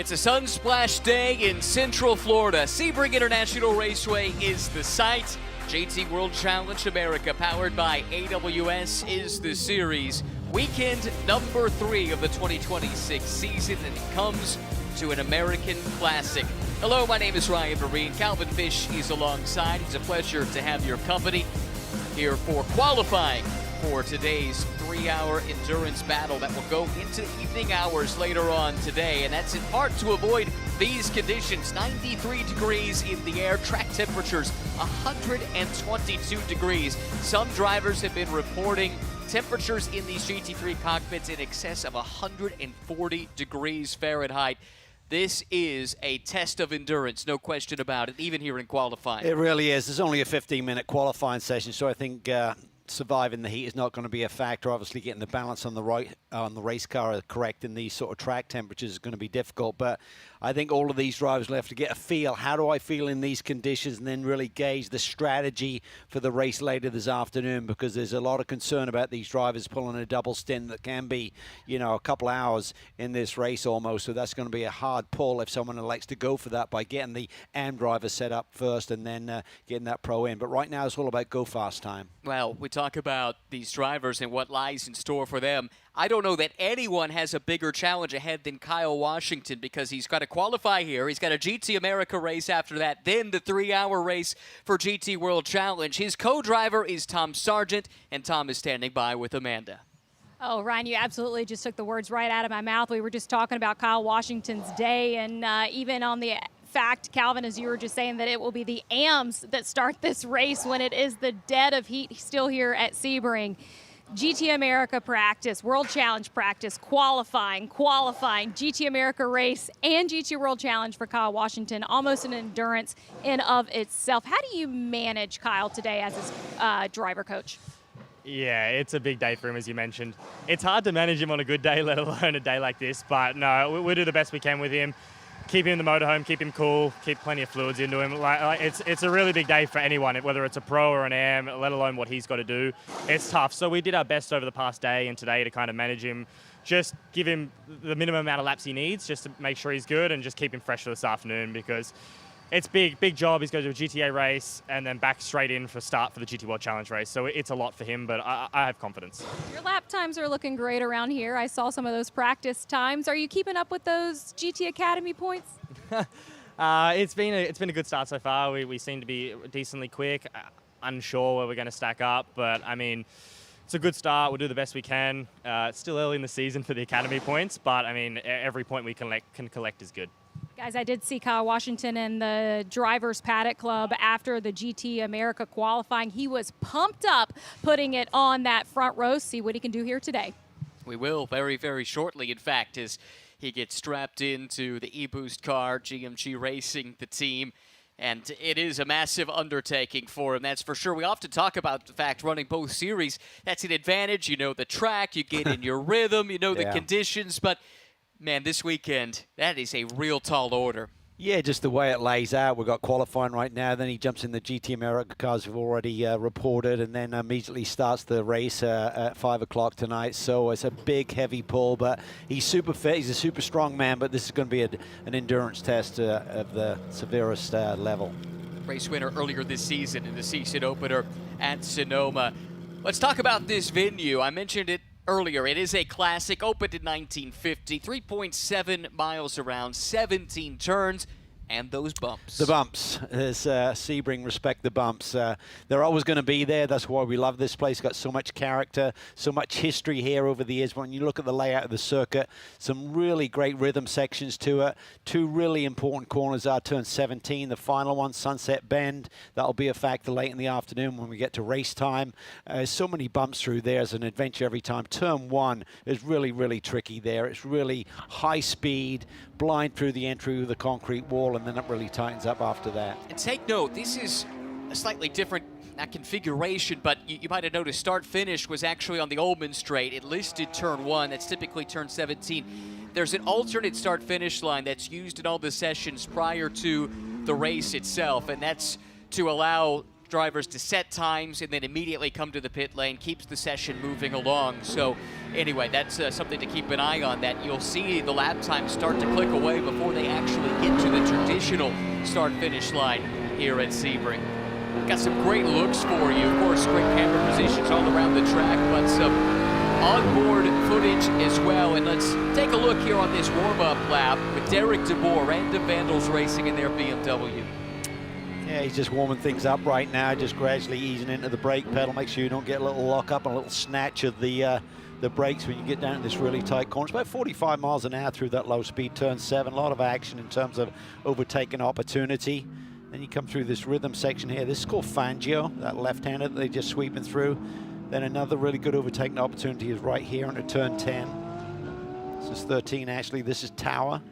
It's a sun-splashed day in Central Florida. Sebring International Raceway is the site. JT World Challenge America, powered by AWS, is the series. Weekend number 3 of the 2026 season, and it comes to an American Classic. Hello, my name is Ryan Marine. Calvin Fish is alongside. It's a pleasure to have your company here for qualifying for today's 3-hour endurance battle that will go into evening hours later on today, and that's in part to avoid these conditions. 93 degrees in the air, track temperatures 122 degrees. Some drivers have been reporting temperatures in these GT3 cockpits in excess of 140 degrees Fahrenheit. This is a test of endurance, no question about it, even here in qualifying. It really is. There's only a 15-minute qualifying session, so I think surviving the heat is not going to be a factor. Obviously, getting the balance on the race car correct in these sort of track temperatures is going to be difficult. But I think all of these drivers will have to get a feel. How do I feel in these conditions? And then really gauge the strategy for the race later this afternoon, because there's a lot of concern about these drivers pulling a double stint that can be, you know, a couple hours in this race almost. So that's going to be a hard pull if someone elects to go for that by getting the AM driver set up first and then getting that pro in. But right now it's all about go fast time. Well, we talk about these drivers and what lies in store for them. I don't know that anyone has a bigger challenge ahead than Kyle Washington, because he's got to qualify here. He's got a GT America race after that, then the 3-hour race for GT World Challenge. His co-driver is Tom Sargent, and Tom is standing by with Amanda. Oh, Ryan, you absolutely just took the words right out of my mouth. We were just talking about Kyle Washington's day, and even on the fact, Calvin, as you were just saying, that it will be the AMs that start this race when it is the dead of heat still here at Sebring. GT America practice, World Challenge practice, qualifying, GT America race, and GT World Challenge for Kyle Washington, almost an endurance in of itself. How do you manage Kyle today as his driver coach? Yeah, it's a big day for him, as you mentioned. It's hard to manage him on a good day, let alone a day like this, but no, we'll do the best we can with him. Keep him in the motorhome, keep him cool, keep plenty of fluids into him. It's a really big day for anyone, whether it's a pro or an AM, let alone what he's got to do. It's tough. So we did our best over the past day and today to kind of manage him, just give him the minimum amount of laps he needs just to make sure he's good and just keep him fresh for this afternoon, because it's big job. He's going to do a GTA race and then back straight in for start for the GT World Challenge race. So it's a lot for him, but I have confidence. Your lap times are looking great around here. I saw some of those practice times. Are you keeping up with those GT Academy points? It's been a good start so far. We seem to be decently quick. Unsure where we're going to stack up, but I mean, it's a good start. We'll do the best we can. It's still early in the season for the Academy points, but I mean, every point we can collect is good. Guys, I did see Kyle Washington in the Drivers Paddock Club after the GT America qualifying. He was pumped up, putting it on that front row. See what he can do here today. We will very, very shortly, in fact, as he gets strapped into the e-Boost car, GMG Racing, the team. And it is a massive undertaking for him, that's for sure. We often talk about the fact running both series, that's an advantage. You know the track, you get in your rhythm, you know the conditions, but man, this weekend, that is a real tall order. Yeah, just the way it lays out. We've got qualifying right now. Then he jumps in the GT America cars we've already reported, and then immediately starts the race at 5 o'clock tonight. So it's a big, heavy pull, but he's super fit. He's a super strong man, but this is going to be an endurance test of the severest level. Race winner earlier this season in the season opener at Sonoma. Let's talk about this venue. I mentioned it earlier. It is a classic, opened in 1950, 3.7 miles around, 17 turns, and those bumps. The bumps. As Sebring respect the bumps. They're always going to be there. That's why we love this place. It's got so much character, so much history here over the years. When you look at the layout of the circuit, some really great rhythm sections to it. 2 really important corners are turn 17, the final one, Sunset Bend. That'll be a factor late in the afternoon when we get to race time. So many bumps through there. It's an adventure every time. Turn 1 is really, really tricky there. It's really high speed, blind through the entry of the concrete wall, and then it really tightens up after that. And take note, this is a slightly different configuration, but you might have noticed start-finish was actually on the Ullman Straight. It listed turn 1, that's typically turn 17. There's an alternate start-finish line that's used in all the sessions prior to the race itself, and that's to allow drivers to set times and then immediately come to the pit lane, keeps the session moving along. So anyway, that's something to keep an eye on, that you'll see the lap times start to click away before they actually get to the traditional start-finish line here at Sebring. Got some great looks for you. Of course, great camera positions all around the track, but some onboard footage as well. And let's take a look here on this warm-up lap with Derek DeBoer, Random Vandals Racing in their BMW. Yeah, he's just warming things up right now, just gradually easing into the brake pedal. Make sure you don't get a little lock up and a little snatch of the brakes when you get down to this really tight corner. It's about 45 miles an hour through that low speed turn 7. A lot of action in terms of overtaking opportunity. Then you come through this rhythm section here. This is called Fangio, that left-hander that they're just sweeping through. Then another really good overtaking opportunity is right here into turn 10. This is 13 actually. This is Tower.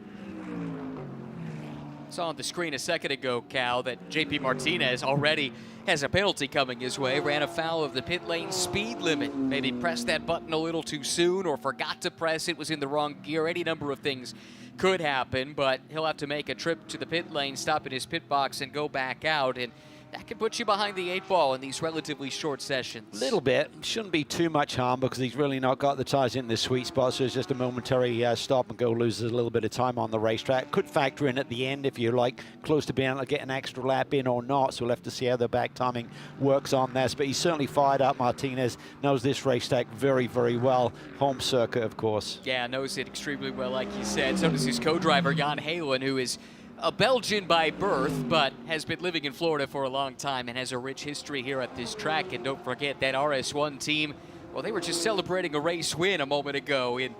Saw on the screen a second ago, Cal, that JP Martinez already has a penalty coming his way. Ran afoul of the pit lane speed limit. Maybe pressed that button a little too soon or forgot to press it, was in the wrong gear. Any number of things could happen, but he'll have to make a trip to the pit lane, stop in his pit box, and go back out. And that could put you behind the 8 ball in these relatively short sessions. Little bit. Shouldn't be too much harm because he's really not got the tires in the sweet spot, so it's just a momentary stop and go, loses a little bit of time on the racetrack. Could factor in at the end if you're like close to being able to get an extra lap in or not, so we'll have to see how the back timing works on this. But he's certainly fired up. Martinez knows this racetrack very, very well. Home circuit, of course. Yeah, knows it extremely well, like you said. So does his co-driver, Jan Halen, who is a Belgian by birth, but has been living in Florida for a long time and has a rich history here at this track. And don't forget that RS1 team, well, they were just celebrating a race win a moment ago in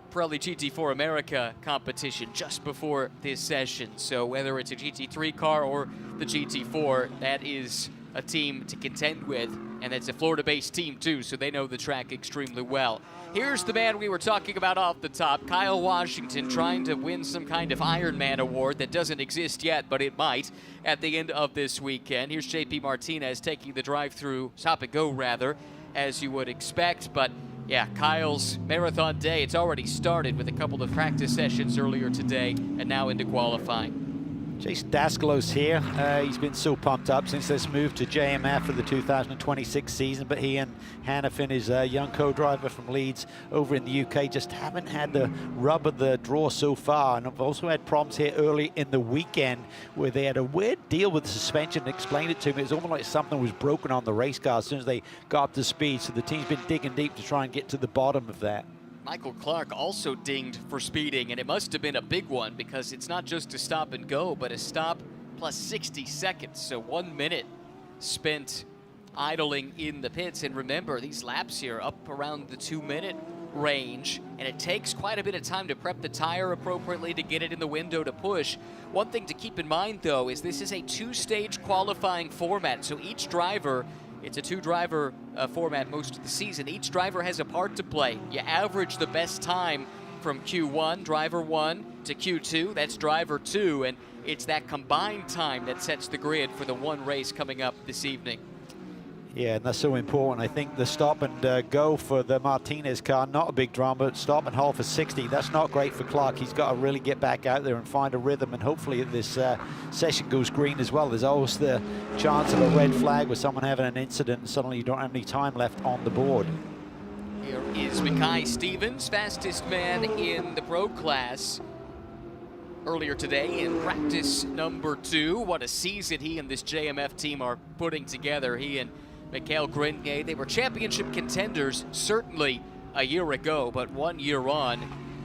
Pirelli GT4 America competition just before this session. So whether it's a GT3 car or the GT4, that is a team to contend with, and it's a Florida-based team too, so they know the track extremely well. Here's the man we were talking about off the top, Kyle Washington, trying to win some kind of Ironman award that doesn't exist yet, but it might at the end of this weekend. Here's JP Martinez taking the drive-through, stop and go rather, as you would expect. But yeah, Kyle's marathon day, it's already started with a couple of practice sessions earlier today and now into qualifying. Jason Dascalo's here. He's been so pumped up since this move to JMF for the 2026 season, but he and Hannafin, his young co-driver from Leeds over in the UK, just haven't had the rub of the draw so far. And I've also had problems here early in the weekend where they had a weird deal with the suspension. Explained it to me. It was almost like something was broken on the race car as soon as they got up to speed. So the team's been digging deep to try and get to the bottom of that. Michael Clark also dinged for speeding, and it must have been a big one because it's not just a stop and go, but a stop plus 60 seconds. So 1 minute spent idling in the pits. And remember, these laps here up around the 2-minute range, and it takes quite a bit of time to prep the tire appropriately to get it in the window to push. One thing to keep in mind, though, is this is a 2-stage qualifying format, so each driver, it's a 2-driver format most of the season. Each driver has a part to play. You average the best time from Q1, driver 1, to Q2, that's driver 2, and it's that combined time that sets the grid for the one race coming up this evening. Yeah, and that's so important. I think the stop and go for the Martinez car, not a big drama, but stop and hold for 60. That's not great for Clark. He's got to really get back out there and find a rhythm, and hopefully this session goes green as well. There's always the chance of a red flag with someone having an incident and suddenly you don't have any time left on the board. Here is Mackay Stevens, fastest man in the pro class earlier today in practice number 2. What a season he and this JMF team are putting together. He and Mikhail Grenier, they were championship contenders certainly a year ago, but 1 year on,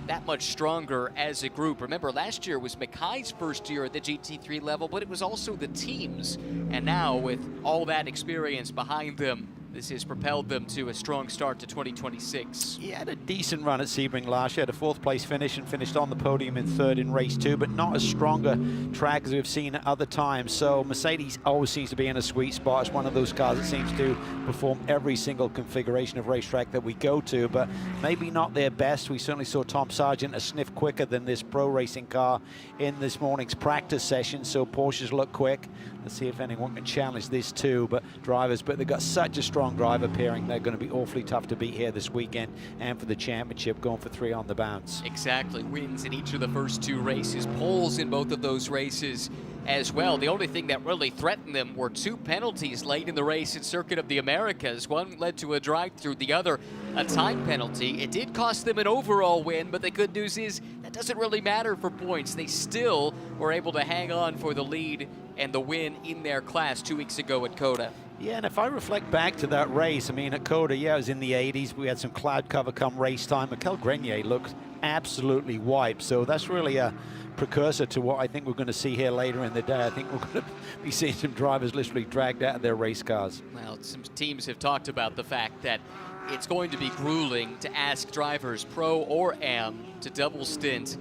that much stronger as a group. Remember, last year was Mackay's first year at the GT3 level, but it was also the team's. And now with all that experience behind them, this has propelled them to a strong start to 2026. He had a decent run at Sebring last year, had a 4th place finish and finished on the podium in 3rd in race 2, but not as strong a track as we've seen at other times. So Mercedes always seems to be in a sweet spot. It's one of those cars that seems to perform every single configuration of racetrack that we go to, but maybe not their best. We certainly saw Tom Sargent a sniff quicker than this pro racing car in this morning's practice session, so Porsches look quick. Let's see if anyone can challenge this too, but they've got such a strong driver pairing. They're going to be awfully tough to beat here this weekend and for the championship, going for 3 on the bounce. Exactly. Wins in each of the first 2 races, poles in both of those races as well. The only thing that really threatened them were 2 penalties late in the race at Circuit of the Americas. One led to a drive-through, the other a time penalty. It did cost them an overall win, but the good news is that doesn't really matter for points. They still were able to hang on for the lead and the win in their class 2 weeks ago at COTA. Yeah, and if I reflect back to that race, I mean, at COTA, yeah, it was in the 80s. We had some cloud cover come race time. Mikel Grenier looked absolutely wiped. So that's really a precursor to what I think we're going to see here later in the day. I think we're going to be seeing some drivers literally dragged out of their race cars. Well, some teams have talked about the fact that it's going to be grueling to ask drivers, pro or am, to double stint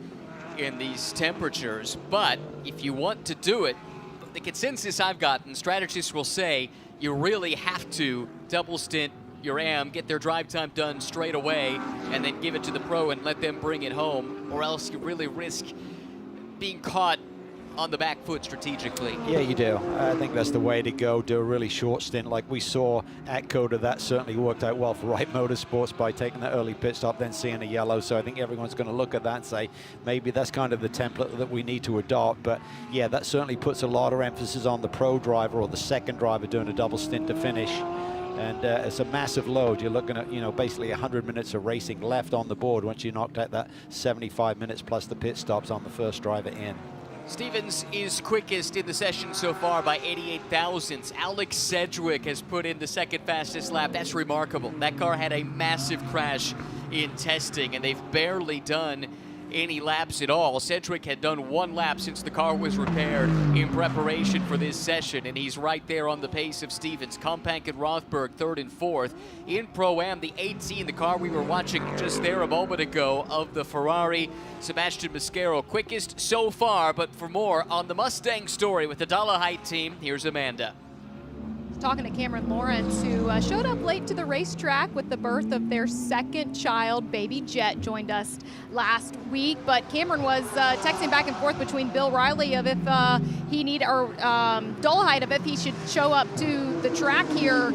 in these temperatures. But if you want to do it, the consensus I've gotten, strategists will say you really have to double stint your AM, get their drive time done straight away, and then give it to the pro and let them bring it home, or else you really risk being caught on the back foot strategically. Yeah, you do. I think that's the way to go. Do a really short stint like we saw at COTA. That certainly worked out well for Wright Motorsports by taking the early pit stop, then seeing a yellow. So I think everyone's going to look at that and say, maybe that's kind of the template that we need to adopt. But yeah, that certainly puts a lot of emphasis on the pro driver or the second driver doing a double stint to finish. And it's a massive load. You're looking at, you know, basically 100 minutes of racing left on the board once you knocked out that 75 minutes plus the pit stops on the first driver in. Stevens is quickest in the session so far by 88 thousandths. Alex Sedgwick has put in the second fastest lap. That's remarkable. That car had a massive crash in testing, and they've barely done any laps at all. Sedgwick had done 1 lap since the car was repaired in preparation for this session, and he's right there on the pace of Stevens. Kompank and Rothberg 3rd and 4th. In Pro-Am, the 18, the car we were watching just there a moment ago of the Ferrari, Sebastian Mascaro quickest so far. But for more on the Mustang story with the Dolomite team, here's Amanda. Talking to Cameron Lawrence, who showed up late to the racetrack with the birth of their second child. Baby Jet joined us last week, but Cameron was texting back and forth between Bill Riley of if he need, or Dolomite of if he should show up to the track here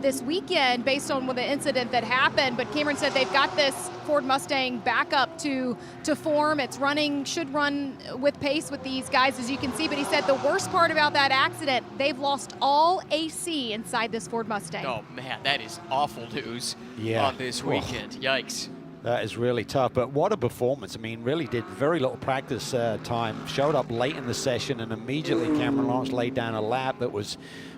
this weekend based on the incident that happened. But Cameron said they've got this Ford Mustang back up to form. It's running, should run with pace with these guys, as you can see. But he said the worst part about that accident, they've lost all AC inside this Ford Mustang. Oh man, that is awful news on this weekend. Yikes. That is really tough, but what a performance. I mean, really did very little practice time, showed up late in the session, and immediately Cameron Lawrence laid down a lap that was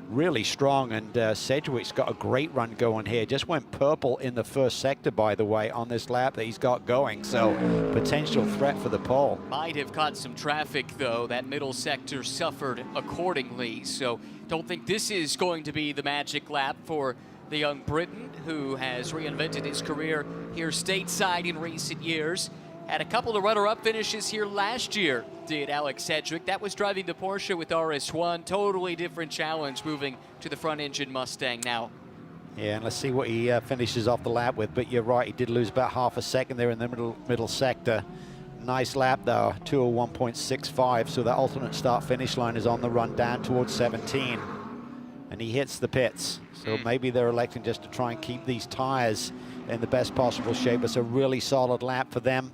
really strong, and Sedgwick's got a great run going here. Just went purple in the first sector, by the way, on this lap that he's got going, so potential threat for the pole. Might have caught some traffic, though. That middle sector suffered accordingly, so don't think this is going to be the magic lap for the young Briton, who has reinvented his career here stateside in recent years. Had a couple of runner-up finishes here last year, did Alex Sedgwick. That was driving the Porsche with RS1. Totally different challenge moving to the front-engine Mustang now. Yeah, and let's see what he finishes off the lap with. But you're right, he did lose about half a second there in the middle sector. Nice lap though, 201.65. So that alternate start-finish line is on the run down towards 17. And he hits the pits. So maybe they're electing just to try and keep these tires in the best possible shape. It's a really solid lap for them.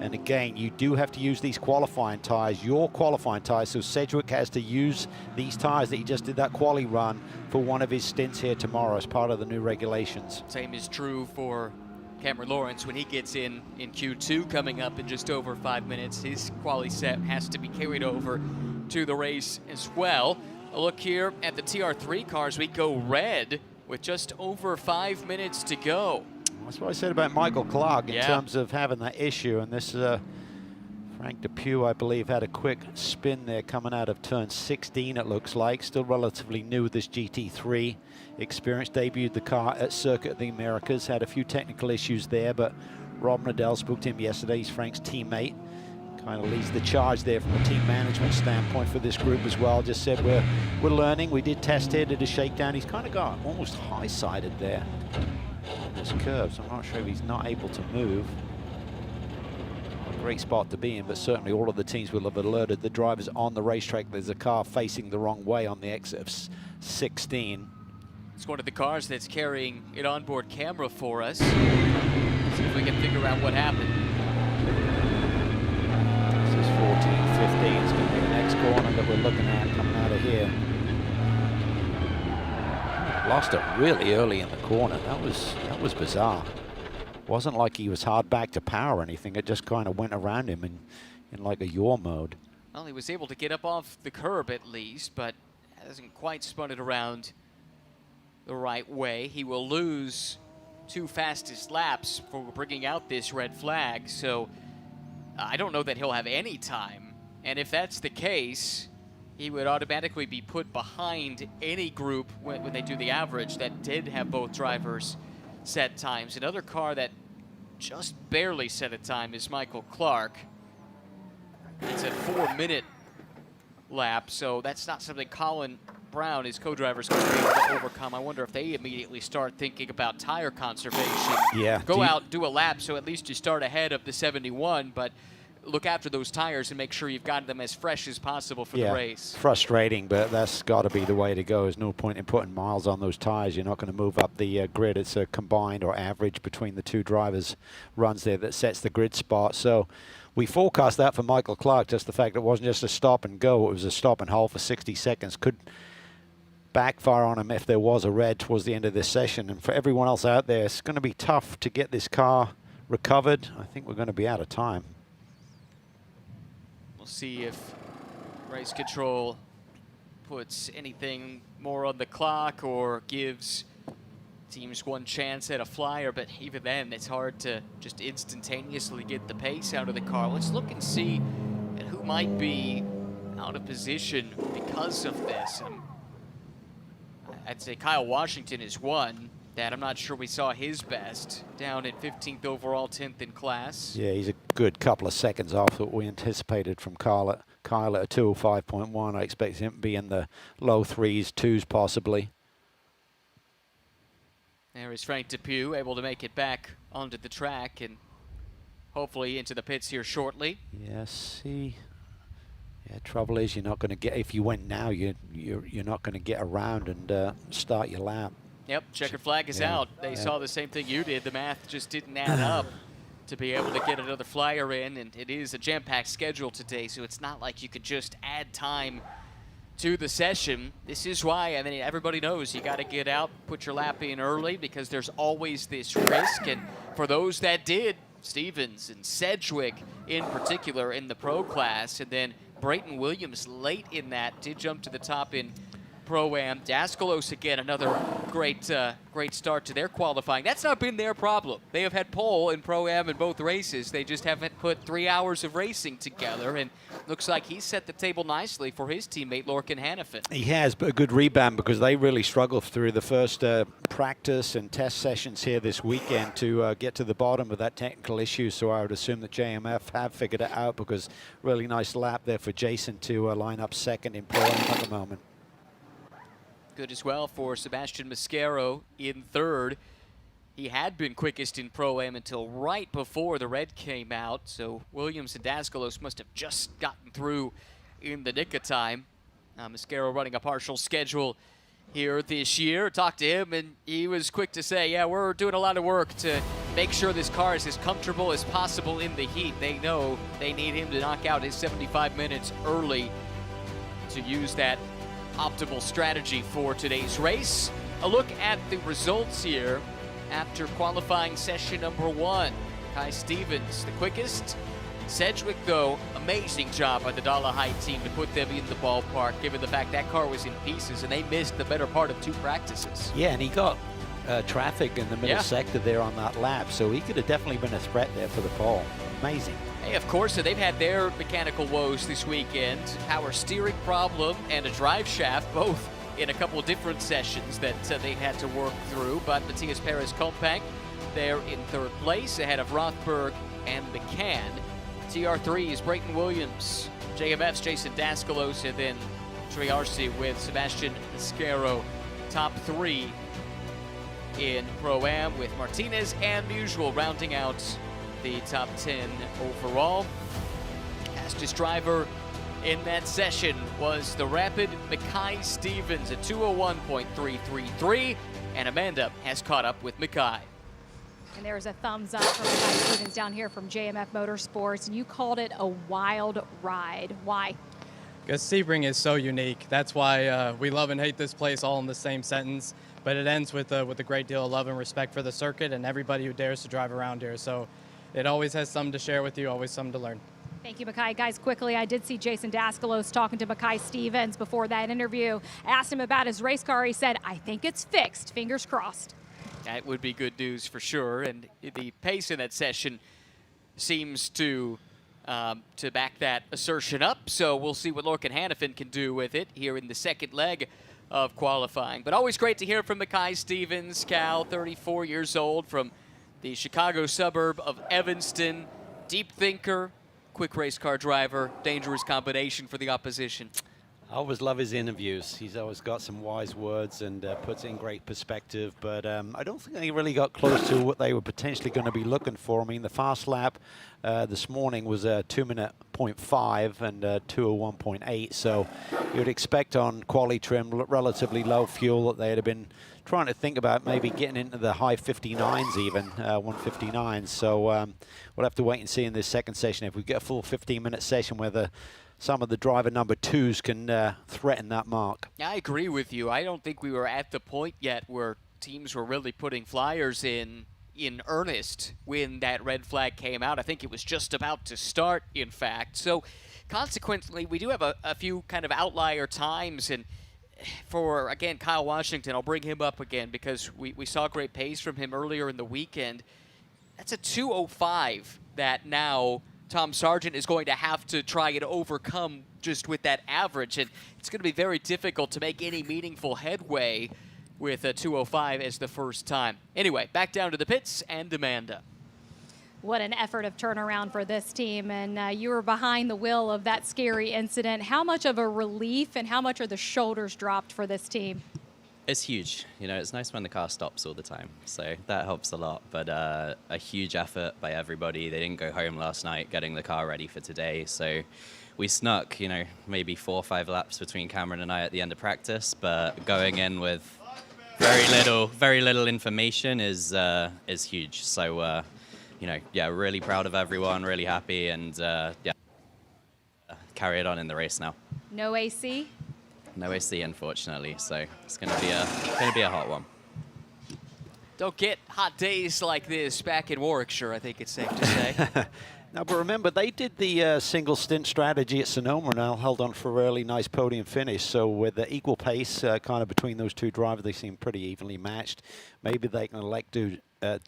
And again, you do have to use these qualifying tires, your qualifying tires. So Sedgwick has to use these tires that he just did that quali run for one of his stints here tomorrow as part of the new regulations. Same is true for Cameron Lawrence when he gets in Q2 coming up in just over 5 minutes. His quali set has to be carried over to the race as well. A look here at the TR3 cars. We go red with just over 5 minutes to go. That's what I said about Michael Clark in terms of having that issue. And this Frank Depew, I believe, had a quick spin there coming out of turn 16, it looks like. Still relatively new with this GT3 experience. Debuted the car at Circuit of the Americas. Had a few technical issues there, but Rob Nadell spoke to him yesterday. He's Frank's teammate. Kind of leads the charge there from a team management standpoint for this group as well. Just said we're learning. We did test here, did a shakedown. He's kind of got almost high-sided there on this curve, so I'm not sure if he's not able to move. A great spot to be in, but certainly all of the teams will have alerted the drivers on the racetrack there's a car facing the wrong way on the exit of 16. It's one of the cars that's carrying an onboard camera for us. See if we can figure out what happened. 14, 15 is going to be the next corner. that we're looking at coming out of here. Lost it really early in the corner. That was bizarre. Wasn't like he was hard back to power or anything. It just kind of went around him in like a yaw mode. Well, he was able to get up off the curb at least, but hasn't quite spun it around the right way. He will lose 2 fastest laps for bringing out this red flag, so I don't know that he'll have any time. And if that's the case, he would automatically be put behind any group when they do the average that did have both drivers set times. Another car that just barely set a time is Michael Clark. It's a 4-minute lap, so that's not something Colin Brown, his co-driver, is going to be able to overcome. I wonder if they immediately start thinking about tire conservation. Yeah. Go out, do a lap, so at least you start ahead of the 71, but look after those tires and make sure you've got them as fresh as possible for the race. Frustrating, but that's got to be the way to go. There's no point in putting miles on those tires. You're not going to move up the grid. It's a combined or average between the 2 drivers' runs there that sets the grid spot. So we forecast that for Michael Clark, just the fact it wasn't just a stop and go. It was a stop and hold for 60 seconds. Could backfire on him if there was a red towards the end of this session. And for everyone else out there, it's going to be tough to get this car recovered. I think we're going to be out of time. We'll see if race control puts anything more on the clock or gives teams one chance at a flyer, but even then it's hard to just instantaneously get the pace out of the car. Let's look and see who might be out of position because of this. I'd say Kyle Washington is one that I'm not sure we saw his best, down at 15th overall, 10th in class. Yeah, he's a good couple of seconds off what we anticipated from Kyle at a 205.1. I expect him to be in the low 3s, 2s possibly. There is Frank Depew, able to make it back onto the track and hopefully into the pits here shortly. Yes, trouble is you're not going to get, if you went now, you're not going to get around and start your lap. Yep, checkered flag is out. They saw the same thing you did. The math just didn't add up to be able to get another flyer in, and it is a jam-packed schedule today, so it's not like you could just add time to the session. This is why, I mean, everybody knows you got to get out, put your lap in early, because there's always this risk, and for those that did, Stevens and Sedgwick in particular in the pro class, and then Brayton Williams late in that did jump to the top in Pro-Am. Daskalos again, another great start to their qualifying. That's not been their problem. They have had pole in Pro-Am in both races. They just haven't put 3 hours of racing together, and looks like he set the table nicely for his teammate Lorcan Hannafin. He has, but a good rebound because they really struggled through the first practice and test sessions here this weekend to get to the bottom of that technical issue. So I would assume that JMF have figured it out, because really nice lap there for Jason to line up second in Pro-Am at the moment. Good as well for Sebastian Mascaro in third. He had been quickest in Pro-Am until right before the red came out, so Williams and Daskalos must have just gotten through in the nick of time. Mascaro running a partial schedule here this year. Talked to him, and he was quick to say, yeah, we're doing a lot of work to make sure this car is as comfortable as possible in the heat. They know they need him to knock out his 75 minutes early to use that optimal strategy for today's race. A look at the results here after qualifying session number 1. Kai Stevens, the quickest. Sedgwick, though, amazing job by the Dollarhide team to put them in the ballpark, given the fact that car was in pieces and they missed the better part of 2 practices. Yeah, and he got traffic in the middle sector there on that lap, so he could have definitely been a threat there for the pole. Amazing. Hey, of course, so they've had their mechanical woes this weekend. Power steering problem and a drive shaft, both in a couple of different sessions that they had to work through. But Matias Perez Compact, they're in 3rd place ahead of Rothberg and McCann. TR3 is Brayton Williams, JMF's Jason Daskalos, and then Triarci with Sebastian Mascaro. Top 3 in Pro-Am with Martinez and Musial rounding out the top 10 overall. Fastest driver in that session was the Rapid Mackay Stevens at 201.333, and Amanda has caught up with Mackay. And there's a thumbs up from Mackay Stevens down here from JMF Motorsports, and you called it a wild ride. Why? Because Sebring is so unique. That's why we love and hate this place all in the same sentence. But it ends with a great deal of love and respect for the circuit and everybody who dares to drive around here. So it always has something to share with you, always something to learn. Thank you, Mackay. Guys, quickly, I did see Jason Daskalos talking to Mackay Stevens before that interview. I asked him about his race car. He said, I think it's fixed. Fingers crossed. That would be good news for sure. And the pace in that session seems to back that assertion up. So we'll see what Lorcan Hannafin can do with it here in the second leg of qualifying. But always great to hear from Mackay Stevens. Cal, 34 years old, from the Chicago suburb of Evanston. Deep thinker, quick race car driver, dangerous combination for the opposition. I always love his interviews. He's always got some wise words and puts it in great perspective. But I don't think they really got close to what they were potentially going to be looking for. I mean, the fast lap this morning was a 2:05 and 2:01.8. So you would expect on quali trim, relatively low fuel, that they'd have been trying to think about maybe getting into the high 59s even, 159. So we'll have to wait and see in this second session if we get a full 15-minute session where some of the driver number twos can threaten that mark. I agree with you. I don't think we were at the point yet where teams were really putting flyers in earnest when that red flag came out. I think it was just about to start, in fact. So consequently, we do have a few kind of outlier times. And for, again, Kyle Washington, I'll bring him up again because we saw great pace from him earlier in the weekend. That's a 2:05 that now Tom Sargent is going to have to try and overcome just with that average. And it's going to be very difficult to make any meaningful headway with a 2:05 as the first time. Anyway, back down to the pits and Amanda. What an effort of turnaround for this team. And you were behind the wheel of that scary incident. How much of a relief and how much are the shoulders dropped for this team? It's huge. You know, it's nice when the car stops all the time, so that helps a lot. But a huge effort by everybody. They didn't go home last night getting the car ready for today, so we snuck, you know, maybe 4 or 5 laps between Cameron and I at the end of practice. But going in with very little information is huge. So, you know, yeah, really proud of everyone, really happy, and yeah, carry it on in the race now. No AC? No AC, unfortunately, so it's going to be a hot one. Don't get hot days like this back in Warwickshire, I think it's safe to say. No, but remember, they did the single stint strategy at Sonoma and held on for a really nice podium finish. So with the equal pace kind of between those two drivers, they seem pretty evenly matched. Maybe they can elect to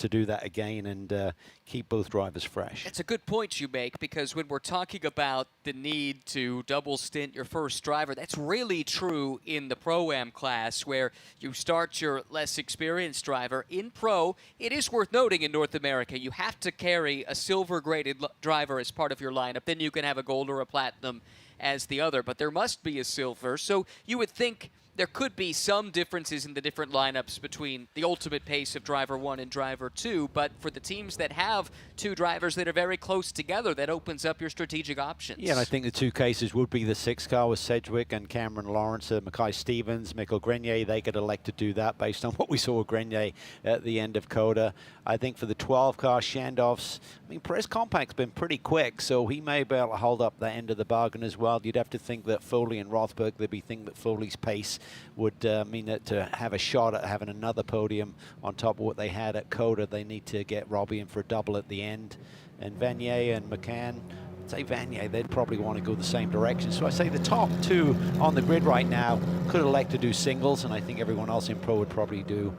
do that again and keep both drivers fresh. It's a good point you make, because when we're talking about the need to double stint your first driver, that's really true in the Pro-Am class, where you start your less experienced driver. In Pro, it is worth noting in North America, you have to carry a silver-graded driver as part of your lineup. Then you can have a gold or a platinum as the other, but there must be a silver. So you would think there could be some differences in the different lineups between the ultimate pace of driver 1 and driver 2, but for the teams that have two drivers that are very close together, that opens up your strategic options. Yeah, and I think the two cases would be the 6 car with Sedgwick and Cameron Lawrence, Mackay Stevens, Mikkel Grenier. They could elect to do that based on what we saw with Grenier at the end of Coda. I think for the 12 car, Shandov's, I mean, Perez Compact's been pretty quick, so he may be able to hold up that end of the bargain as well. You'd have to think that Foley and Rothberg, they'd be thinking that Foley's pace would mean that to have a shot at having another podium on top of what they had at Coda, they need to get Robbie in for a double at the end. And Vanier and McCann, I'd say Vanier, they'd probably want to go the same direction. So I say the top two on the grid right now could elect to do singles, and I think everyone else in Pro would probably do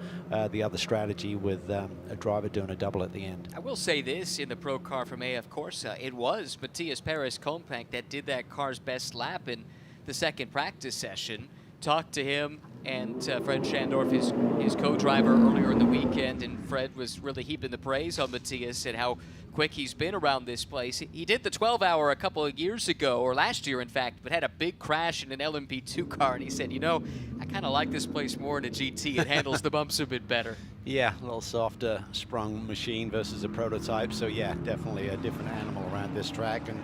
the other strategy with a driver doing a double at the end. I will say this, in the Pro car from AF Corsa, it was Matthias Perez Compact that did that car's best lap in the second practice session. Talked to him and Fred Schandorf, his co-driver, earlier in the weekend, and Fred was really heaping the praise on Matthias and how quick he's been around this place. He did the 12-hour a couple of years ago, or last year in fact, but had a big crash in an LMP2 car, and he said, you know, I kind of like this place more in a GT. It handles the bumps a bit better. Yeah, a little softer sprung machine versus a prototype, so yeah, definitely a different animal around this track, and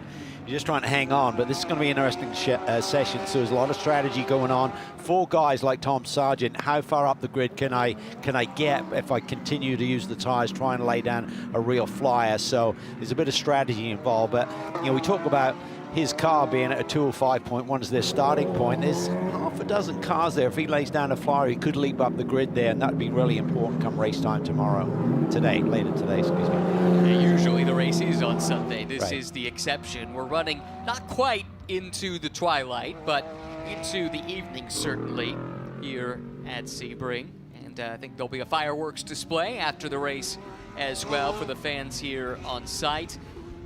you're just trying to hang on. But this is going to be an interesting session, so there's a lot of strategy going on. 4 guys like Tom Sargent, how far up the grid can I get if I continue to use the tires, trying to lay down a real flyer? So there's a bit of strategy involved, but you know, we talk about his car being at a 205.1 as their starting point. There's half a dozen cars there. If he lays down a flyer, he could leap up the grid there, and that'd be really important come race time later today, excuse me. And usually the race is on Sunday. This Right. is the exception. We're running not quite into the twilight, but into the evening certainly here at Sebring. And I think there'll be a fireworks display after the race as well for the fans here on site.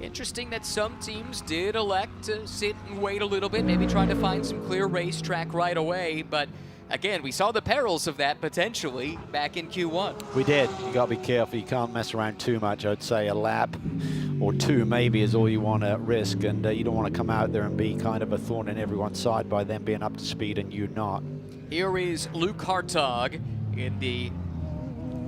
Interesting that some teams did elect to sit and wait a little bit, maybe trying to find some clear racetrack right away. But again, we saw the perils of that potentially back in Q1. We did. You got to be careful. You can't mess around too much. I'd say a lap or two maybe is all you want to risk, and you don't want to come out there and be kind of a thorn in everyone's side by them being up to speed and you not. Here is Luke Hartog in the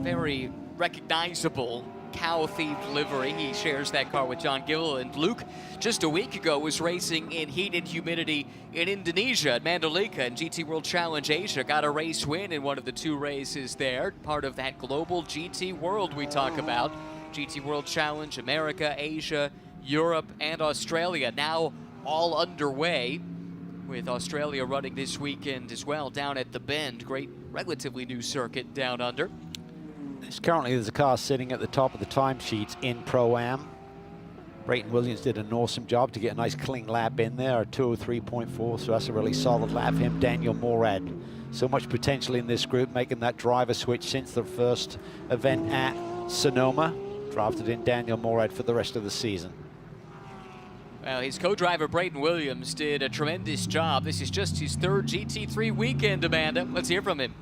very recognizable cow-themed livery. He shares that car with John Gill, and Luke just a week ago was racing in heat and humidity in Indonesia at Mandalika, and GT World Challenge Asia got a race win in one of the two races there, part of that global GT World we talk about. GT World Challenge, America, Asia, Europe, and Australia now all underway, with Australia running this weekend as well down at the Bend. Great, relatively new circuit down under. Currently, there's a car sitting at the top of the timesheets in Pro-Am. Brayton Williams did an awesome job to get a nice clean lap in there, a 203.4, so that's a really solid lap for him. Daniel Morad, so much potential in this group, making that driver switch since the first event at Sonoma. Drafted in Daniel Morad for the rest of the season. Well, his co-driver Brayton Williams did a tremendous job. This is just his third GT3 weekend, Amanda. Let's hear from him.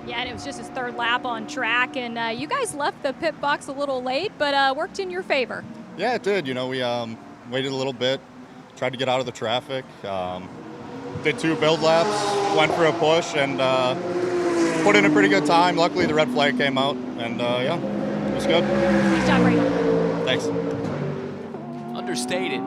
Yeah, and it was just his third lap on track, and you guys left the pit box a little late, but worked in your favor. Yeah, it did. You know, we waited a little bit, tried to get out of the traffic, did 2 build laps, went for a push, and put in a pretty good time. Luckily, the red flag came out, and yeah, it was good. Nice job, Brayden. Thanks. Understated.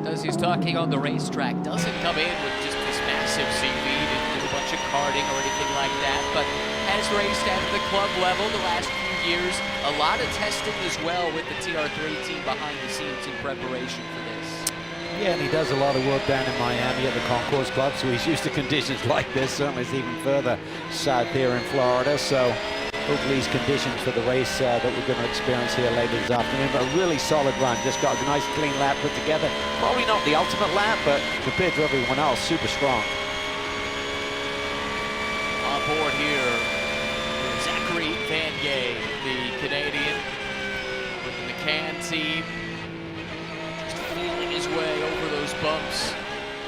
Does his talking on the racetrack. Doesn't come in with just this massive CV and do a bunch of karting or anything like that, but has raced at the club level the last few years. A lot of testing as well with the TR3 team behind the scenes in preparation for this. Yeah, and he does a lot of work down in Miami at the Concourse Club, so he's used to conditions like this. Certainly it's even further south here in Florida, so hopefully he's conditioned for the race that we're going to experience here later this afternoon. But a really solid run, just got a nice clean lap put together. Probably not the ultimate lap, but compared to everyone else, super strong. On board here, Zachary Vanier, the Canadian with the McCann team. Just feeling his way over those bumps.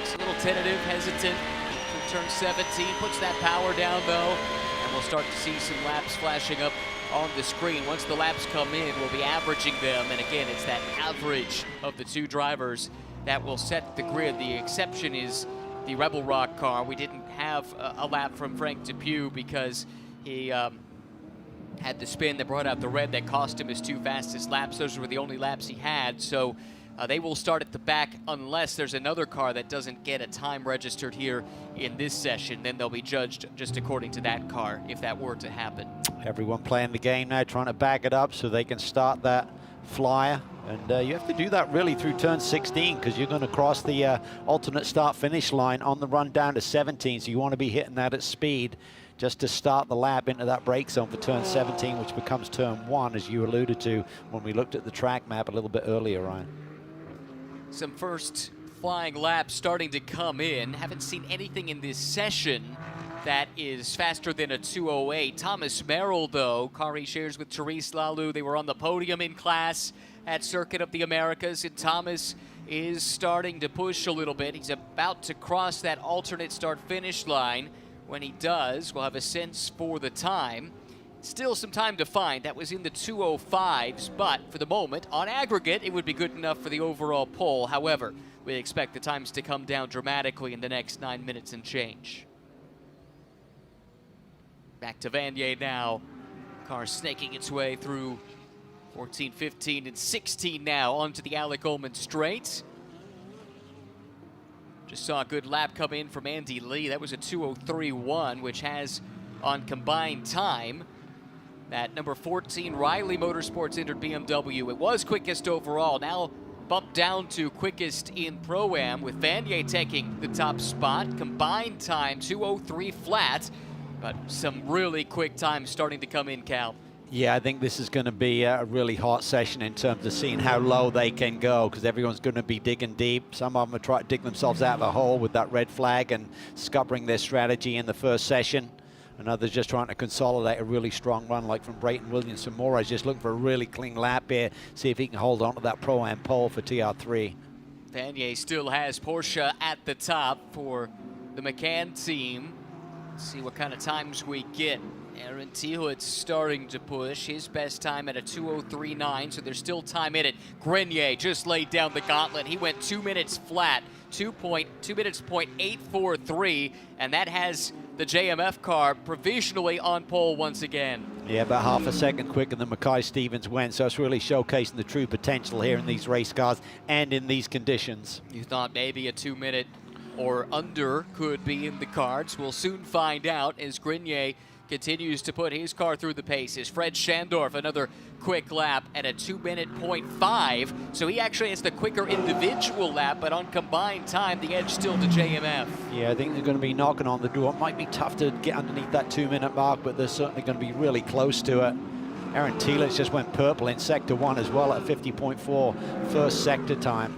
It's a little tentative, hesitant for turn 17. Puts that power down though, and we'll start to see some laps flashing up on the screen. Once the laps come in, we'll be averaging them, and again, it's that average of the two drivers that will set the grid. The exception is the Rebel Rock car. We didn't have a lap from Frank Depew because he had the spin that brought out the red that cost him his 2 fastest laps. Those were the only laps he had, so they will start at the back unless there's another car that doesn't get a time registered here in this session. Then they'll be judged just according to that car if that were to happen. Everyone playing the game now, trying to back it up so they can start that flyer. And you have to do that really through turn 16 because you're going to cross the alternate start-finish line on the run down to 17. So you want to be hitting that at speed just to start the lap into that brake zone for turn 17, which becomes turn 1, as you alluded to when we looked at the track map a little bit earlier, Ryan. Some first flying laps starting to come in. Haven't seen anything in this session that is faster than a 2:08. Thomas Merrill, though, car he shares with Therese Lalou. They were on the podium in class at Circuit of the Americas, and Thomas is starting to push a little bit. He's about to cross that alternate start-finish line. When he does, we'll have a sense for the time. Still some time to find. That was in the 2:05s, but for the moment, on aggregate, it would be good enough for the overall pole. However, we expect the times to come down dramatically in the next 9 minutes and change. Back to Vanier now. Car snaking its way through 14, 15, and 16 now onto the Alec Ullman straight. Just saw a good lap come in from Andy Lee. That was a 2:03.1, which has on combined time that number 14 Riley Motorsports entered BMW. It was quickest overall. Now bumped down to quickest in Pro-Am, with Vanier taking the top spot. Combined time 2:03 flat, but some really quick times starting to come in, Cal. Yeah, I think this is going to be a really hot session in terms of seeing how low they can go, because everyone's going to be digging deep. Some of them are trying to dig themselves out of a hole with that red flag and scuppering their strategy in the first session. And others just trying to consolidate a really strong run, like from Brayton Williams and Moraes, just looking for a really clean lap here, see if he can hold on to that Pro-Am pole for TR3. Vanier still has Porsche at the top for the McCann team. Let's see what kind of times we get. Aaron Tehood's starting to push. His best time at a 2:03.9, so there's still time in it. Grenier just laid down the gauntlet. He went 2 minutes flat, 2 minutes .843, and that has the JMF car provisionally on pole once again. Yeah, about half a second quicker than Mackay Stevens went, so it's really showcasing the true potential here in these race cars and in these conditions. You thought maybe a 2 minute or under could be in the cards. We'll soon find out as Grenier continues to put his car through the paces. Fred Schandorf, another quick lap at a 2 minute .5. So he actually has the quicker individual lap, but on combined time, the edge still to JMF. Yeah, I think they're going to be knocking on the door. It might be tough to get underneath that 2 minute mark, but they're certainly going to be really close to it. Aaron Telitz just went purple in sector 1 as well at 50.4 first sector time.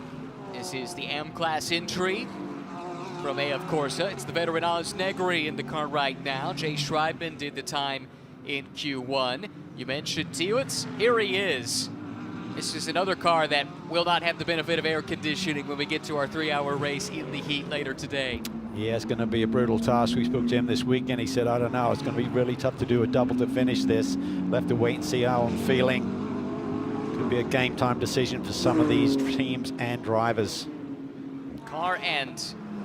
This is the M class entry from AF Corsa. It's the veteran Oz Negri in the car right now. Jay Schreibman did the time in Q1. You mentioned Teowitz. Here he is. This is another car that will not have the benefit of air conditioning when we get to our 3-hour race in the heat later today. Yeah, it's going to be a brutal task. We spoke to him this weekend. He said, I don't know, it's going to be really tough to do a double to finish this. We'll have to wait and see how I'm feeling. Could be a game time decision for some of these teams and drivers. Car and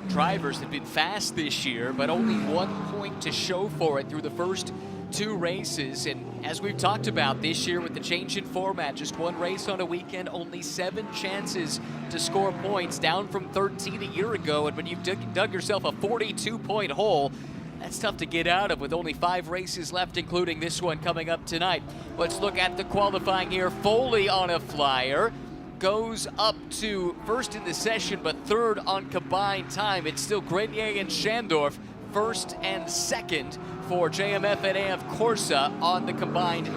drivers have been fast this year, but only 1 point to show for it through the first 2 races. And as we've talked about this year with the change in format, just 1 race on a weekend, only 7 chances to score points, down from 13 a year ago. And when you've dug yourself a 42-point hole, that's tough to get out of with only 5 races left, including this one coming up tonight. Let's look at the qualifying here. Foley on a flyer. Goes up to first in the session, but third on combined time. It's still Grenier and Schandorf, first and second for JMF and AF Corsa on the combined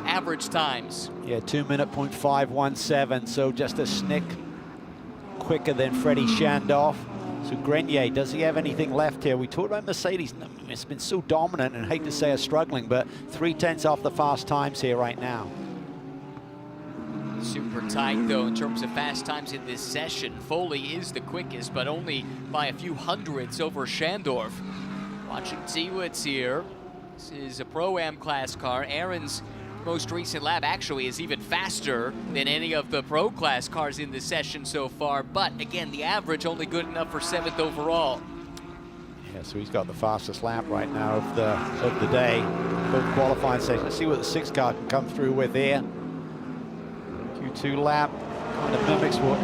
average times. Yeah, 2 minute .517, so just a snick quicker than Freddie Schandorf. So Grenier, does he have anything left here? We talked about Mercedes. It's been so dominant, and I hate to say are struggling, but 3/10 off the fast times here right now. Super tight, though, in terms of fast times in this session. Foley is the quickest, but only by a few hundredths over Schandorf. Watching Teowitz here. This is a Pro-Am class car. Aaron's most recent lap actually is even faster than any of the Pro class cars in this session so far. But again, the average only good enough for 7th overall. Yeah, so he's got the fastest lap right now of the day. Both qualifying sessions. Let's see what the 6 car can come through with here. Q2 lap kind of mimics what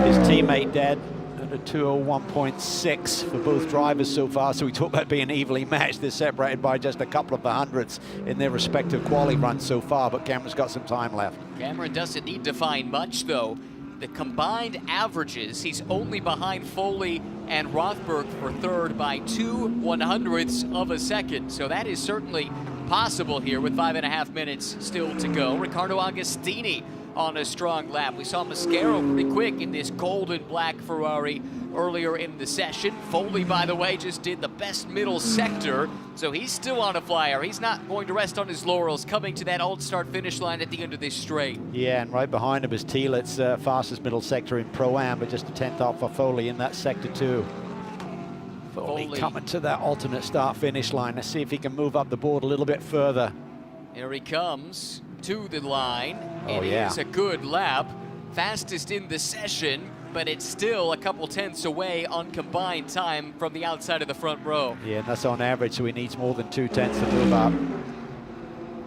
his teammate did at a 2:01.6 for both drivers so far. So we talk about being evenly matched. They're separated by just a couple of hundredths in their respective quali runs so far, but Cameron's got some time left. Cameron doesn't need to find much, though. The combined averages, he's only behind Foley and Rothberg for third by 2/100ths of a second. So that is certainly possible here with 5.5 minutes still to go. Riccardo Agostini on a strong lap. We saw Mascaro pretty quick in this gold and black Ferrari earlier in the session. Foley, by the way, just did the best middle sector, so he's still on a flyer. He's not going to rest on his laurels, coming to that old start finish line at the end of this straight. Yeah, and right behind him is Telitz, fastest middle sector in Pro-Am, but just a 10th off for Foley in that sector too. Foley coming to that alternate start finish line. Let's see if he can move up the board a little bit further. Here he comes to the line. Oh, it yeah. is a good lap, fastest in the session, but it's still a couple tenths away on combined time from the outside of the front row. Yeah, and that's on average, so he needs more than 2 tenths to move up.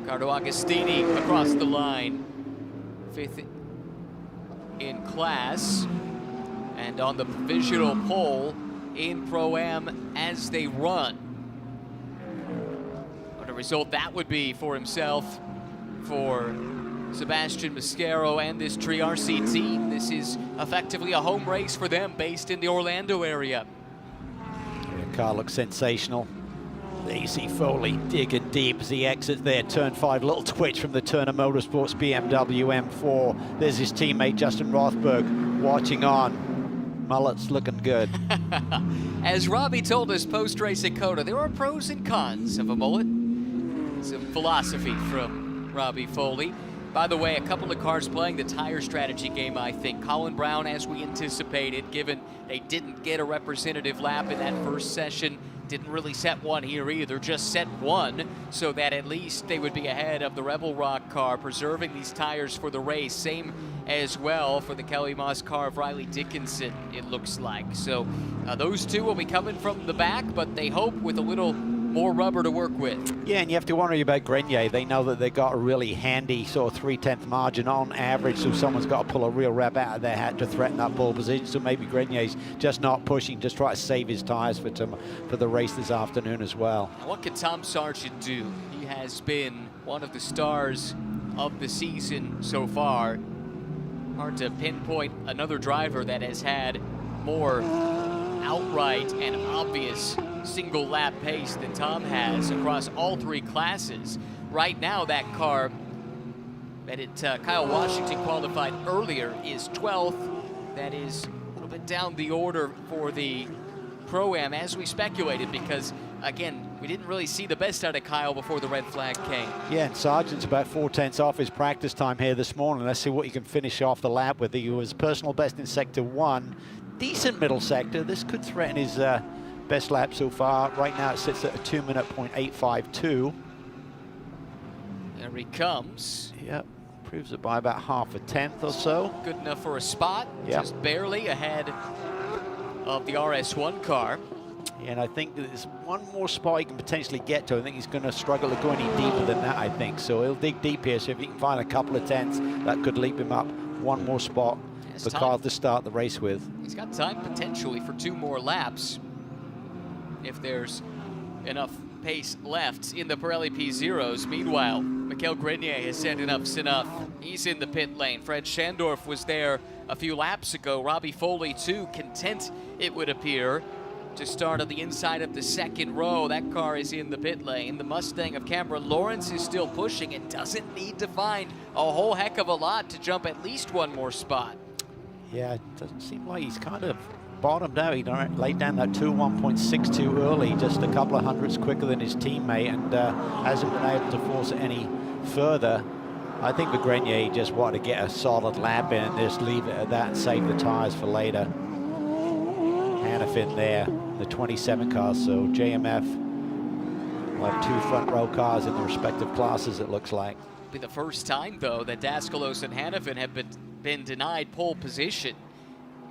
Riccardo Agostini across the line, 5th in class, and on the provisional pole in Pro-Am as they run. What a result that would be for himself, for Sebastian Mascaro and this Triarci team. This is effectively a home race for them based in the Orlando area. The car looks sensational. There you see Foley digging deep as he exits there. Turn 5, little twitch from the Turner Motorsports BMW M4. There's his teammate Justin Rothberg watching on. Mullet's looking good. As Robbie told us post-race at COTA, there are pros and cons of a mullet. Some philosophy from Robbie Foley. By the way, a couple of cars playing the tire strategy game, I think. Colin Brown, as we anticipated, given they didn't get a representative lap in that first session, didn't really set one here either, just set one so that at least they would be ahead of the Rebel Rock car, preserving these tires for the race. Same as well for the Kelly Moss car of Riley Dickinson, it looks like. So those two will be coming from the back, but they hope with a little more rubber to work with. Yeah, and you have to wonder about Grenier. They know that they got a really handy sort of 3/10 margin on average, so someone's got to pull a real rev out of their hat to threaten that pole position. So maybe Grenier's just not pushing, just try to save his tires for the race this afternoon as well. Now, what can Tom Sargent do? He has been one of the stars of the season so far. Hard to pinpoint another driver that has had more outright and obvious single lap pace that Tom has across all three classes. Right now, that car that Kyle Washington qualified earlier is 12th. That is a little bit down the order for the Pro-Am, as we speculated, because again, we didn't really see the best out of Kyle before the red flag came. Yeah, and Sargent's about 4/10 off his practice time here this morning. Let's see what he can finish off the lap with. He was personal best in sector 1. Decent middle sector. This could threaten his best lap so far. Right now it sits at a 2:08.852. There he comes. Yep, proves it by about half a tenth or so. Good enough for a spot, Yep. Just barely ahead of the RS1 car. And I think there's one more spot he can potentially get to. I think he's going to struggle to go any deeper than that, I think. So he'll dig deep here. So if he can find a couple of tenths, that could leap him up one more spot for Kyle to start the race with. He's got time potentially for 2 more laps if there's enough pace left in the Pirelli P0s. Meanwhile, Mikel Grenier has said enough's enough. He's in the pit lane. Fred Schandorf was there a few laps ago. Robbie Foley too, content it would appear to start on the inside of the second row. That car is in the pit lane. The Mustang of Cameron Lawrence is still pushing and doesn't need to find a whole heck of a lot to jump at least one more spot. Yeah, it doesn't seem like he's kind of bottomed out. He laid down that 2:01.62 early, just a couple of hundredths quicker than his teammate, and hasn't been able to force it any further. I think with Grenier, he just wanted to get a solid lap in and just leave it at that and save the tires for later. Hannafin there, the 27 cars, so JMF will have 2 front row cars in the respective classes, it looks like. Be the first time, though, that Daskalos and Hannafin have been denied pole position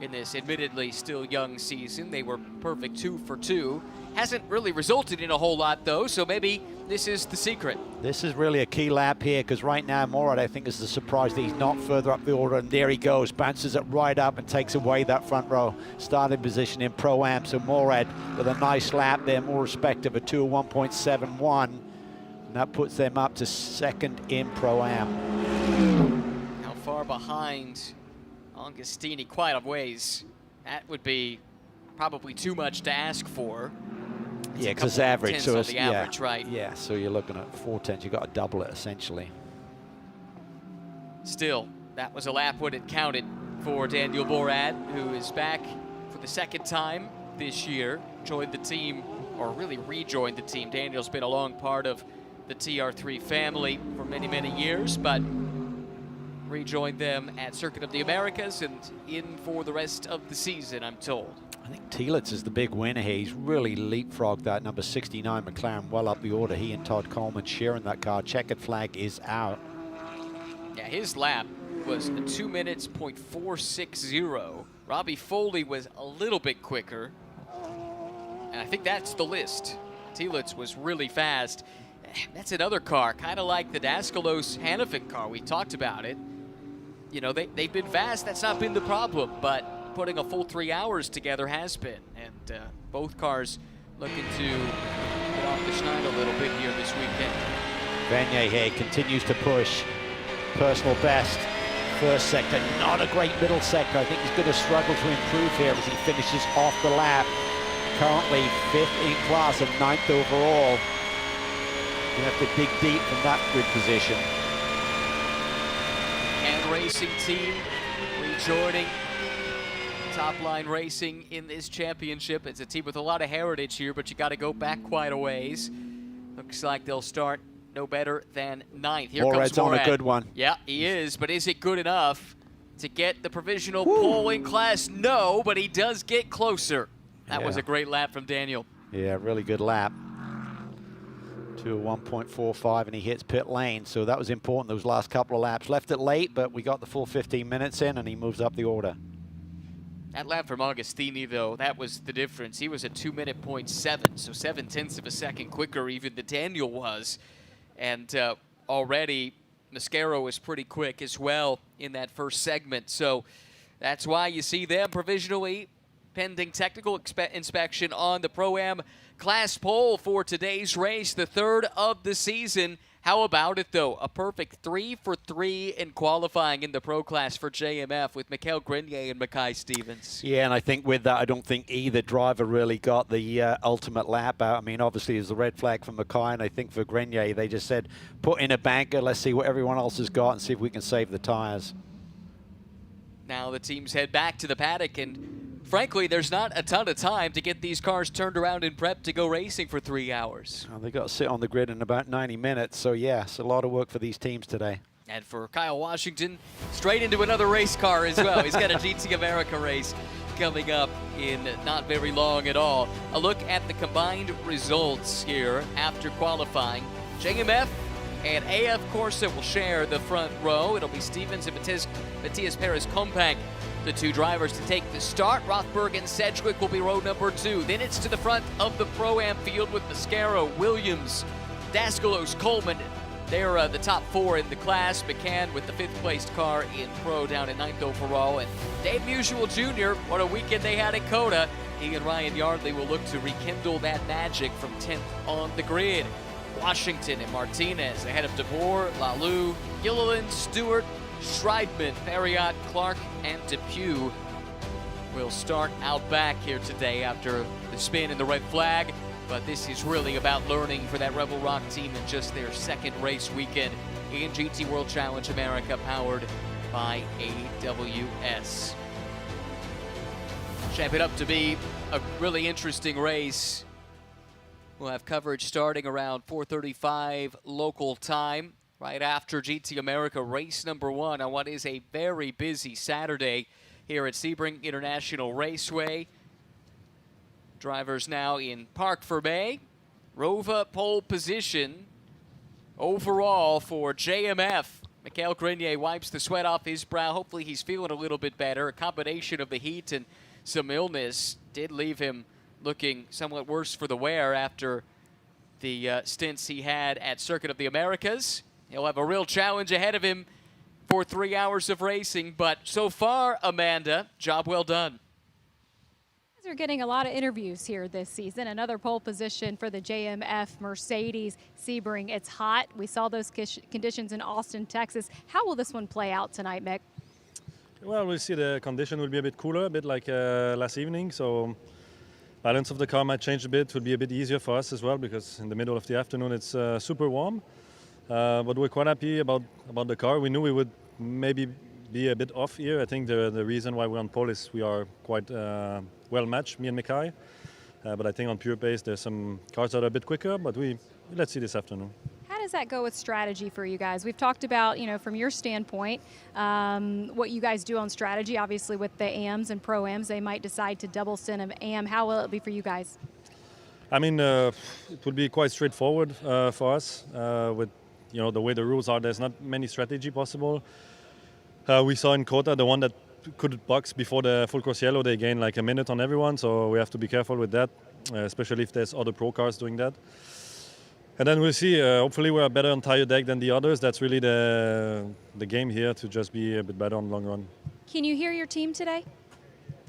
in this admittedly still young season. They were perfect 2 for 2. Hasn't really resulted in a whole lot, though, so maybe this is the secret. This is really a key lap here, because right now Morad, I think, is the surprise that he's not further up the order, and there he goes, bounces it right up and takes away that front row starting position in Pro-Am. So Morad with a nice lap there, more respective, a 2:01.71, and that puts them up to second in Pro-Am. How far behind Augustini? Quite a ways. That would be probably too much to ask for. Yeah, because it's average. So it's the average, right? Yeah, so you're looking at 4/10. You've got to double it essentially. Still, that was a lap when it counted for Daniel Borad, who is back for the second time this year. Joined the team, or really rejoined the team. Daniel's been a long part of the TR3 family for many, many years, but rejoined them at Circuit of the Americas and in for the rest of the season, I'm told. I think Tielitz is the big winner here. He's really leapfrogged that number 69 McLaren well up the order. He and Todd Coleman sharing that car. Checkered flag is out. Yeah, his lap was 2 minutes, .460. Robbie Foley was a little bit quicker. And I think that's the list. Tielitz was really fast. That's another car, kind of like the Daskalos Hannafin car. We talked about it. You know, they've been fast. That's not been the problem, but putting a full 3 hours together has been. And both cars looking to get off the schneid a little bit here this weekend. Vanier here continues to push. personal best. First sector, not a great middle sector. I think he's going to struggle to improve here as he finishes off the lap. Currently 5th in class and 9th overall. You have to dig deep from that grid position. And racing team rejoining Top Line Racing in this championship. It's a team with a lot of heritage here, but you got to go back quite a ways. Looks like they'll start no better than 9th. Here comes Morad's on a good one. Yeah, he is, but is it good enough to get the provisional pole in class? No, but he does get closer. That was a great lap from Daniel. Yeah, really good lap. To a 1.45, and he hits pit lane, so that was important, those last couple of laps. Left it late, but we got the full 15 minutes in, and he moves up the order. That lap from Agostini, though, that was the difference. He was at 2:07, so 0.7 of a second quicker even than Daniel was. And already, Mascaro was pretty quick as well in that first segment. So that's why you see them provisionally pending technical inspection on the Pro-Am class pole for today's race, the 3rd of the season. How about it, though? A perfect 3 for 3 in qualifying in the Pro class for JMF with Mikael Grenier and Mackay Stevens. Yeah, and I think with that, I don't think either driver really got the ultimate lap out. I mean, obviously, there's the red flag for Mackay, and I think for Grenier, they just said, put in a banker, let's see what everyone else has got and see if we can save the tires. Now the teams head back to the paddock, and frankly, there's not a ton of time to get these cars turned around and prepped to go racing for 3 hours. Well, they got to sit on the grid in about 90 minutes, so yeah, it's a lot of work for these teams today. And for Kyle Washington, straight into another race car as well. He's got a GT America race coming up in not very long at all. A look at the combined results here after qualifying. JMF and AF Corsa will share the front row. It'll be Stevens and Matias Perez-Companc, the two drivers to take the start. Rothberg and Sedgwick will be row number 2. Then it's to the front of the Pro-Am field with Mascaro, Williams, Daskalos, Coleman. They're the top 4 in the class. McCann with the 5th placed car in Pro down at 9th overall. And Dave Musial Jr., what a weekend they had at COTA. He and Ryan Yardley will look to rekindle that magic from 10th on the grid. Washington and Martinez ahead of DeBoer, Lalou, Gilliland, Stewart, Schreidman, Marriott, Clark, and Depew will start out back here today after the spin and the red flag. But this is really about learning for that Rebel Rock team in just their 2nd race weekend in GT World Challenge America, powered by AWS. Shaping up to be a really interesting race. We'll have coverage starting around 4:35 local time, right after GT America race number 1 on what is a very busy Saturday here at Sebring International Raceway. Drivers now in Parc Fermé. Rova pole position overall for JMF. Mikael Grenier wipes the sweat off his brow. Hopefully he's feeling a little bit better. A combination of the heat and some illness did leave him looking somewhat worse for the wear after the stints he had at Circuit of the Americas. He'll have a real challenge ahead of him for 3 hours of racing, but so far, Amanda, job well done. You guys are getting a lot of interviews here this season. Another pole position for the JMF Mercedes Sebring. It's hot. We saw those conditions in Austin, Texas. How will this one play out tonight, Mick? Well, we'll see. The condition will be a bit cooler, a bit like last evening, so balance of the car might change a bit. It will be a bit easier for us as well because in the middle of the afternoon it's super warm. But we're quite happy about the car. We knew we would maybe be a bit off here. I think the reason why we're on pole is we are quite well matched, me and Mackay. But I think on pure pace there's some cars that are a bit quicker, but let's see this afternoon. How does that go with strategy for you guys? We've talked about, from your standpoint, what you guys do on strategy. Obviously with the AMs and Pro-Ams, they might decide to double stint of AM. How will it be for you guys? I mean, it will be quite straightforward for us. With the way the rules are, there's not many strategy possible. We saw in COTA the one that could box before the full course yellow, they gain like a minute on everyone, so we have to be careful with that, especially if there's other pro cars doing that. And then we'll see. Hopefully we're better on tire deck than the others. That's really the game here, to just be a bit better on long run. Can you hear your team today?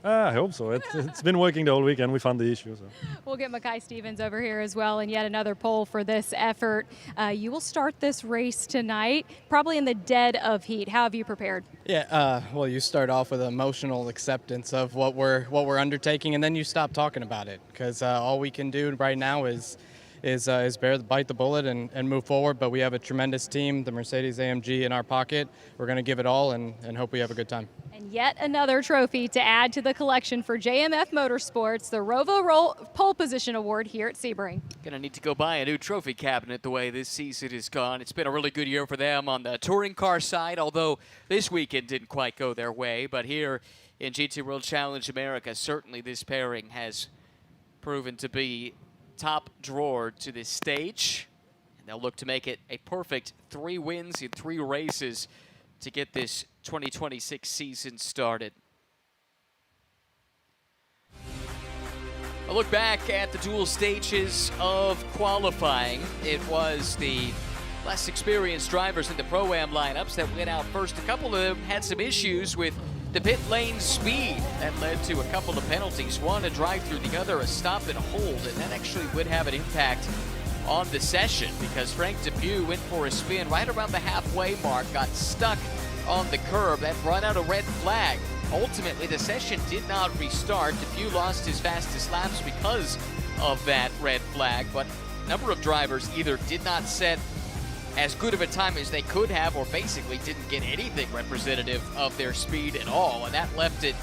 I hope so. It's been working the whole weekend. We found the issue. So. We'll get Mackay Stevens over here as well, and yet another pole for this effort. You will start this race tonight, probably in the dead of heat. How have you prepared? Yeah, well, you start off with emotional acceptance of what we're undertaking, and then you stop talking about it, because all we can do right now is bite the bullet and move forward. But we have a tremendous team, the Mercedes-AMG in our pocket. We're going to give it all and hope we have a good time. And yet another trophy to add to the collection for JMF Motorsports, the Rovo Pole Position Award here at Sebring. Gonna need to go buy a new trophy cabinet the way this season has gone. It's been a really good year for them on the touring car side, although this weekend didn't quite go their way. But here in GT World Challenge America, certainly this pairing has proven to be top drawer to this stage. And they'll look to make it a perfect 3 wins in 3 races to get this 2026 season started. A look back at the dual stages of qualifying. It was the less experienced drivers in the Pro-Am lineups that went out first. A couple of them had some issues with the pit lane speed. That led to a couple of penalties. One a drive-through, the other a stop and hold, and that actually would have an impact on the session because Frank Depew went for a spin right around the halfway mark, got stuck on the curb. That brought out a red flag. Ultimately, the session did not restart. Depew lost his fastest laps because of that red flag, but a number of drivers either did not set as good of a time as they could have or basically didn't get anything representative of their speed at all, and that left it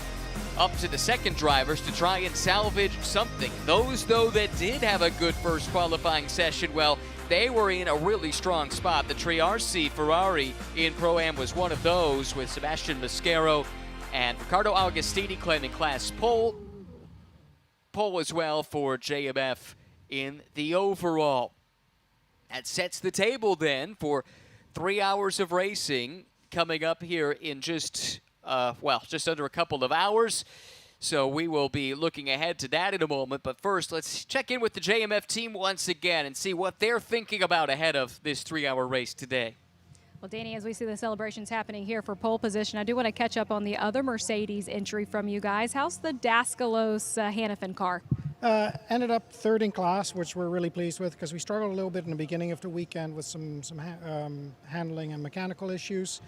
up to the second drivers to try and salvage something. Those, though, that did have a good first qualifying session, well, they were in a really strong spot. The Triarci Ferrari in Pro-Am was one of those, with Sebastian Mascaro and Riccardo Agostini claiming class pole as well for JMF in the overall. That sets the table then for 3 hours of racing coming up here in just under a couple of hours. So we will be looking ahead to that in a moment. But first, let's check in with the JMF team once again and see what they're thinking about ahead of this 3-hour race today. Well, Danny, as we see the celebrations happening here for pole position, I do want to catch up on the other Mercedes entry from you guys. How's the Daskalos Hannafin car? Ended up third in class, which we're really pleased with because we struggled a little bit in the beginning of the weekend with some handling and mechanical issues.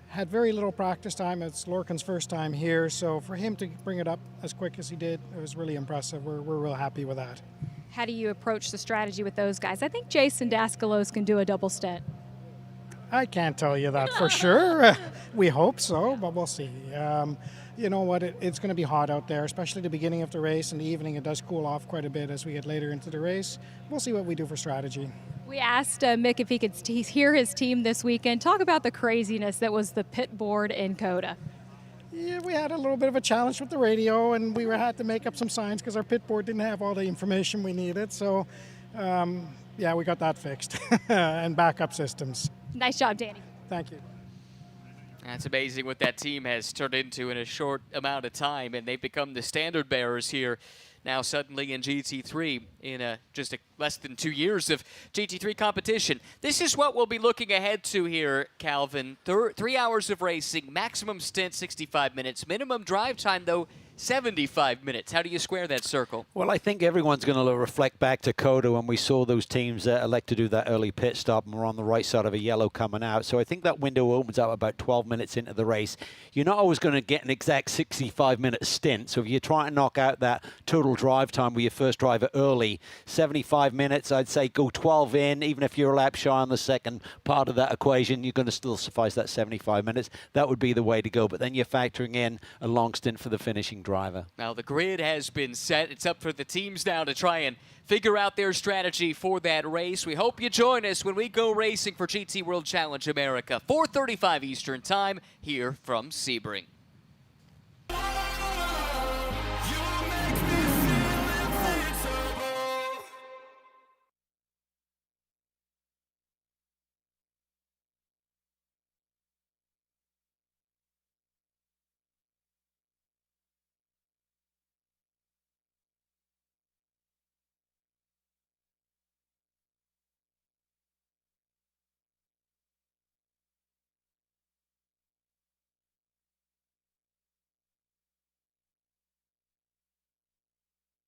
Had very little practice time. It's Lorcan's first time here, so for him to bring it up as quick as he did, it was really impressive. We're real happy with that. How do you approach the strategy with those guys? I think Jason Daskalos can do a double stint. I can't tell you that for sure. We hope so, but we'll see. You know what, it's going to be hot out there, especially the beginning of the race. In the evening, it does cool off quite a bit as we get later into the race. We'll see what we do for strategy. We asked Mick if he could hear his team this weekend. Talk about the craziness that was the pit board in COTA. Yeah, we had a little bit of a challenge with the radio, and we had to make up some signs because our pit board didn't have all the information we needed. So, yeah, we got that fixed and backup systems. Nice job, Danny. Thank you. That's amazing what that team has turned into in a short amount of time, and they've become the standard bearers here now suddenly in GT3 in just less than 2 years of GT3 competition. This is what we'll be looking ahead to here, Calvin. 3 hours of racing, maximum stint 65 minutes, minimum drive time, though, 75 minutes. How do you square that circle? Well, I think everyone's going to reflect back to COTA when we saw those teams elect to do that early pit stop and were on the right side of a yellow coming out. So I think that window opens up about 12 minutes into the race. You're not always going to get an exact 65-minute stint. So if you try and knock out that total drive time with your first driver early, 75 minutes, I'd say go 12 in. Even if you're a lap shy on the second part of that equation, you're going to still suffice that 75 minutes. That would be the way to go. But then you're factoring in a long stint for the finishing driver. Now the grid has been set. It's up for the teams now to try and figure out their strategy for that race. We hope you join us when we go racing for GT World Challenge America, 4:35 Eastern Time here from Sebring.